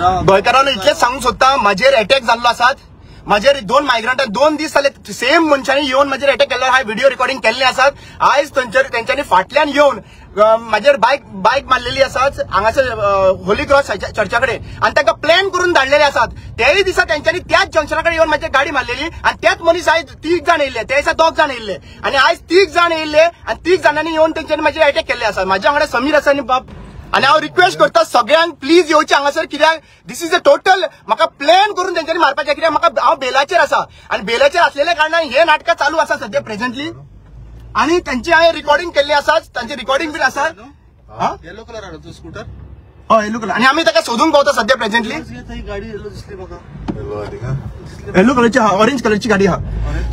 गोंयकारांनो इतलेच सांगूंक सोदता, म्हजेर अटॅक जाल्लो आसात. म्हजेर 2 मायग्रंटांनी 2 दीस जाले सेम मनशांनी येवन म्हजेर अटॅक केल्लो. हांवें व्हिडिओ रिकॉर्डिंग केल्ले आसात. आयज तेंच्यांनी फाटल्यान येवन म्हजेर बायक मारलेली आसात हांगासर होली क्रॉस चर्चा कडेन, आनी तांकां प्लॅन करून धाडलेले आसात. तेय दिसा तेंच्यांनी त्याच जंक्शना कडेन येवन म्हजी गाडी मारलेली, आनी त्याच मनीस आयज 3 जाण येयल्ले, त्या दिसा 2 जाण येयल्ले, आनी आयज 3 जाण येयल्ले, आनी 3 जाणांनी येवन तेंच्यांनी म्हजेर अटॅक केल्ले आसात. म्हाज्या वांगडा समीर आसा न्ही बाब. आणि हांव रिक्वेस्ट करता सगळ्यांक प्लीज येवचे हांगासर, कित्याक दिस इज अ टोटल म्हाका प्लॅन करून तेंच्यांनी मारपाचें. कित्याक म्हाका हांव बेलाचेर आसा, आनी बेलाचेर असलेल्या कारणान हे नाटकां चालू आसा सध्या प्रेझेंटली, आणि त्यांची हांवें रिकॉर्डिंग केल्ली आसा, तांची रिकॉर्डिंग बीन आसा. येलो कलर हाडो स्कूटर. हय येलो कलर, आनी आमी ताका सोदूंक पावता सध्या प्रेझेंटली. गाडी येलो दिसली म्हाका, येलो कलरची ऑरेंज कलरची गाडी हा.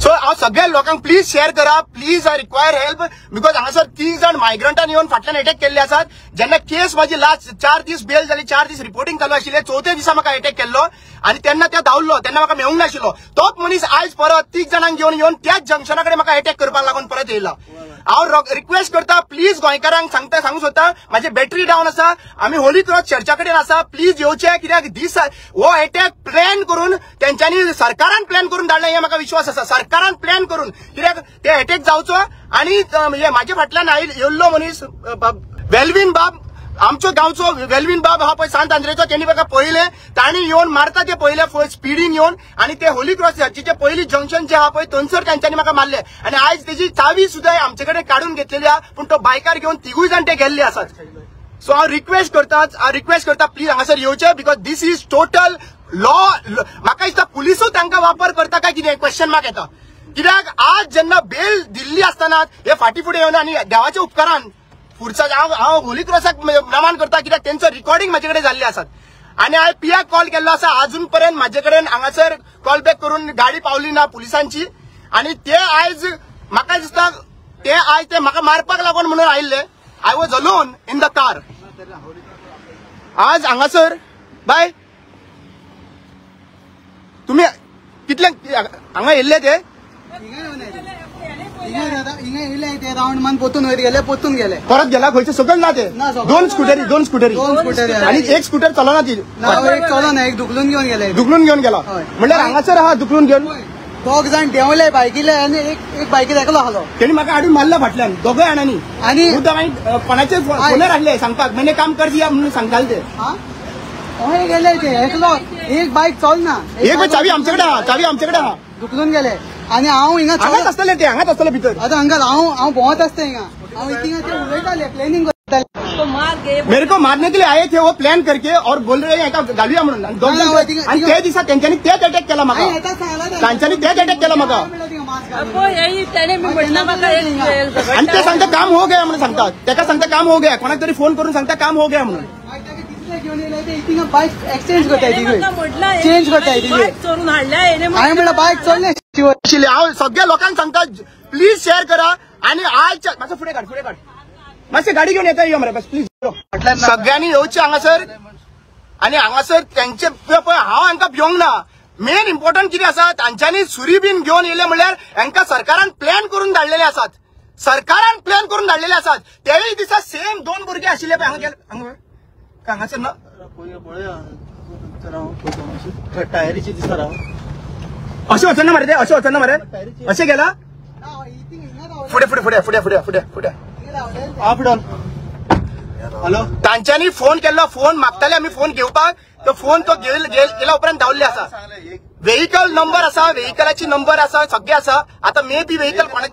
सो हांव सगळ्या लोकांक प्लीज शेअर करा, please I require help, because हांगासर 3 जाण मायग्रंटान येवन फाटल्यान अटॅक केल्ले आसात. जेन्ना केस माझी लास्ट 4 दीस बेल जाली, 4 दीस रिपोर्टिंग चालू आशिल्ले, 4थ्या दिसा म्हाका अटॅक केल्लो, आणि तेन्ना त्या धांवलो, तेन्ना म्हाका मेळूंक नाशिल्लो. तोच मनीस आयज परत 3 जाणांक घेवन येवन त्याच जंक्शना कडेन म्हाका अटॅक करपाक लागून परत येयला. हांव रिक्वेस्ट करता, प्लीज गोंयकारांक सांगूंक सोदता, म्हाजी बॅटरी डावन आसा, आमी होली क्रॉस चर्चा कडेन आसा, प्लीज येवचे. कित्याक दीस हो अटॅक प्लॅन करून तेंच्यांनी सरकारान प्लॅन करून धाडला, हे म्हाका विश्वास आसा. सरकारान प्लॅन करून, कित्याक ते अटॅक जावचो, आणि म्हाजे फाटल्यान येयल्लो मनीस वेल्विन बाब, आमचो गांवचो वेल्विन बाब हा पळय सांत आंद्रेचो, त्यांनी म्हाका पळयले, तांणी येवन मारता ते पळयले स्पीडीन येवन, आणि ते होली क्रॉस चर्चीचे पयली जंक्शन जे आहा पळय थंयसर तेंच्यांनी म्हाका मारले, आणि आयज तेजी चावी सुद्धा आमचे कडेन काढून घेतलेली आहा, पूण तो बायकार घेवन 3 जाण ते गेल्ले आसात. सो हांव रिक्वेस्ट करता प्लीज हांगासर येवचे, because this is total law. म्हाका दिसता पुलिसूच तांकां वापर करता काय कितें क्वेश्चन मार्क येता. कित्याक आज जेन्ना बेल दिल्ली आसतना हे फाटी फुडें येवन, आणि देवाच्या उपकारान पुढचा हांव होली क्रॉसाक नमन करता, कित्याक तेंचो रिकॉर्डिंग म्हाजे कडेन जाल्ले आसात. आणि हांवें पियाक कॉल केल्लो आसा, अजून पर्यंत म्हाजे कडेन हांगासर कॉल बॅक करून गाडी पावली ना पुलिसांची, आणि ते आयज म्हाका दिसता ते म्हाका मारपाक लागून म्हणून आयिल्ले. I was alone in the car. आज हांगासर बाय तुमी कितले हांगा येयल्ले ते राउंड मान पोतून गेले परत गेला खंयचे सकल ना ते. 2 स्कुटरी आणि 1 स्कूटर चलना ती. एक चलना, एक दुखलून घेऊन गेला. म्हणल्यार हांगासर आहा दुखलून घेवन 2 जाण देंवले बायकीले, आणि एक बायकीत एकलो आलो. त्यांनी म्हाका हाडून मारला फाटल्यान 2 जाणांनी, आणि कोणाचे फोनार हाडले सांगपाक, मैंने काम कर दिया म्हणून सांगताले ते. हय गेले ते एकलो, एक बायक चलना, एक चावी आमच्याकडे आहा, दुखलून गेले. आणि हांव हांगाच आसतले ते, हांगाच आसतले भितर. आता हांगा हांव भोंवत आसता हिंगा, हांव इतिंगा ते उलयताले, प्लॅनिंग करताले. मेरे को मारने के लिए आए थे वो प्लान करके, और बोल रहे हैं घालूया म्हणून. आणि ते दिसा तेंच्यांनी तेच अटॅक केला म्हाका, तेंच्यांनी तेच अटॅक केला म्हाका, आणि ते सांगता काम हो गया म्हणून सांगतात. त्याका सांगता काम हो गया, कोणाक तरी फोन करून सांगता काम हो गया म्हणून. बाईक एक्सचेंज करताय, चेंज करताय. हांवें म्हणलं बाईक चलले. हांव सगळ्या लोकांक सांगता प्लीज शेअर करा, आणि आज मातसो फुडें काढ मातशी गाडी घेऊन येता मरे बस प्लीज. सगळ्यांनी येवचे हांगासर, आणि हांगासर तेंचे पळय हांव हांकां भिवंक ना. मेन इम्पॉर्टंट कितें आसा, तांच्यांनी सुरी बीन घेवन येयले म्हणल्यार हांकां सरकारान प्लॅन करून धाडलेले आसात. त्यावेळी दिसा सेम 2 भुरगे आशिल्ले पळय हांगासर ना टायरीची दिसता राव. अशें वचना मरे ते, अशें गेला. फुडें हॅलो, तांच्यांनी फोन केल्लो, फोन मागताले आमी फोन घेवपाक, तो फोन तो गेला उपरांत धांवल्ले आसा. व्हेकल नंबर आसा, व्हेकलाची नंबर आसा, सगळे आसा. आता मे बी व्हेकल कोणाक